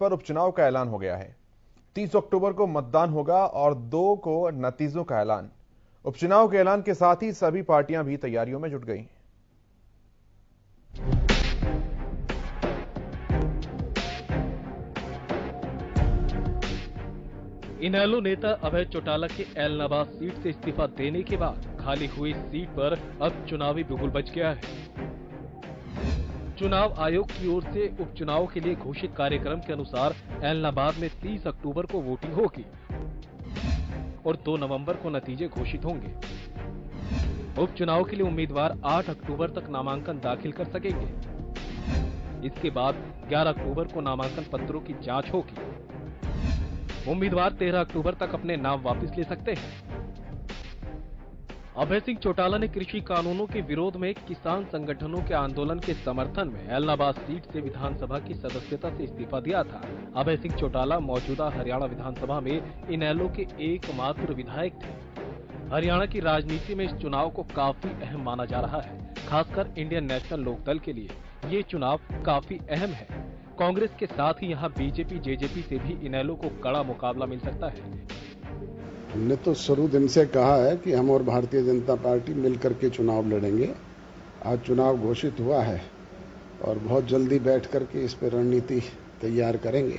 पर उपचुनाव का ऐलान हो गया है। 30 अक्टूबर को मतदान होगा और 2 को नतीजों का ऐलान। उपचुनाव के ऐलान के साथ ही सभी पार्टियां भी तैयारियों में जुट गई। इनेलो नेता अभय चौटाला के एलनाबाद सीट से इस्तीफा देने के बाद खाली हुई सीट पर अब चुनावी बिगुल बज गया है। चुनाव आयोग की ओर से उपचुनाव के लिए घोषित कार्यक्रम के अनुसार एलनाबाद में 30 अक्टूबर को वोटिंग होगी और 2 नवंबर को नतीजे घोषित होंगे। उपचुनाव के लिए उम्मीदवार 8 अक्टूबर तक नामांकन दाखिल कर सकेंगे। इसके बाद 11 अक्टूबर को नामांकन पत्रों की जांच होगी। उम्मीदवार 13 अक्टूबर तक अपने नाम वापस ले सकते हैं। अभय सिंह चौटाला ने कृषि कानूनों के विरोध में किसान संगठनों के आंदोलन के समर्थन में एलनाबाद सीट से विधानसभा की सदस्यता से इस्तीफा दिया था। अभय सिंह चौटाला मौजूदा हरियाणा विधानसभा में इनेलो के एकमात्र विधायक थे। हरियाणा की राजनीति में इस चुनाव को काफी अहम माना जा रहा है। खासकर इंडियन नेशनल लोकदल के लिए ये चुनाव काफी अहम है। कांग्रेस के साथ ही यहाँ बीजेपी जेजेपी से भी इनेलो को कड़ा मुकाबला मिल सकता है। हमने तो शुरू दिन से कहा है कि हम और भारतीय जनता पार्टी मिलकर के चुनाव लड़ेंगे। आज चुनाव घोषित हुआ है और बहुत जल्दी बैठ करके इस पर रणनीति तैयार करेंगे।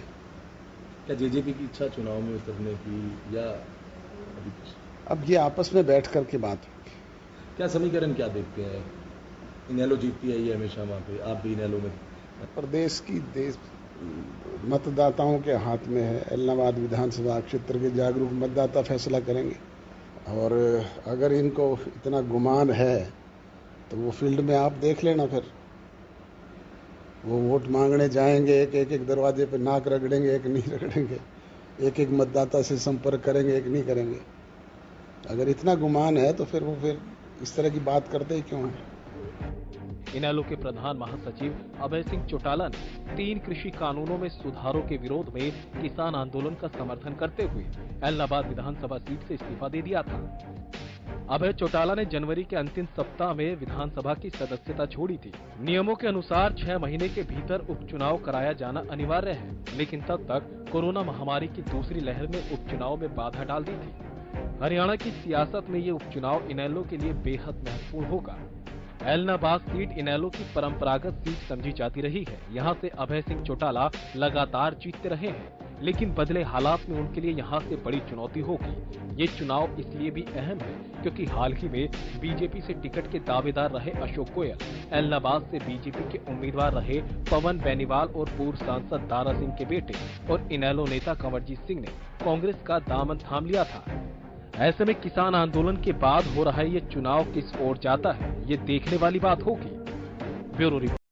क्या जेजेपी की इच्छा चुनाव में उतरने की या अभी कुछ? अब ये आपस में बैठ करके बात होगी। क्या समीकरण क्या देखते हैं? इनेलो जीतती है ये हमेशा वहाँ पे, आप भी इनेलो में। प्रदेश की मतदाताओं के हाथ में है। एलनाबाद विधानसभा क्षेत्र के जागरूक मतदाता फैसला करेंगे और अगर इनको इतना गुमान है तो वो फील्ड में आप देख लेना। फिर वो वोट मांगने जाएंगे, एक दरवाजे पे नाक रगड़ेंगे, एक नहीं रगड़ेंगे, एक मतदाता से संपर्क करेंगे, एक नहीं करेंगे। अगर इतना गुमान है तो फिर इस तरह की बात करते ही क्यों हैं? इनेलो के प्रधान महासचिव अभय सिंह चौटाला ने 3 कृषि कानूनों में सुधारों के विरोध में किसान आंदोलन का समर्थन करते हुए एलनाबाद विधानसभा सीट से इस्तीफा दे दिया था। अभय चौटाला ने जनवरी के अंतिम सप्ताह में विधानसभा की सदस्यता छोड़ी थी। नियमों के अनुसार 6 महीने के भीतर उपचुनाव कराया जाना अनिवार्य है, लेकिन तब तक कोरोना महामारी की दूसरी लहर ने उपचुनाव में बाधा डाल दी थी। हरियाणा की सियासत में ये उपचुनाव इनेलो के लिए बेहद महत्वपूर्ण होगा। एलनाबाद सीट इनेलो की परंपरागत सीट समझी जाती रही है। यहाँ से अभय सिंह चौटाला लगातार जीतते रहे हैं, लेकिन बदले हालात में उनके लिए यहाँ से बड़ी चुनौती होगी। ये चुनाव इसलिए भी अहम है क्योंकि हाल ही में बीजेपी से टिकट के दावेदार रहे अशोक गोयल, एलनाबाद से बीजेपी के उम्मीदवार रहे पवन बेनीवाल और पूर्व सांसद दारा सिंह के बेटे और इनेलो नेता कंवरजीत सिंह ने कांग्रेस का दामन थाम लिया था। ऐसे में किसान आंदोलन के बाद हो रहा ये चुनाव किस ओर जाता है, ये देखने वाली बात होगी। Bureau report.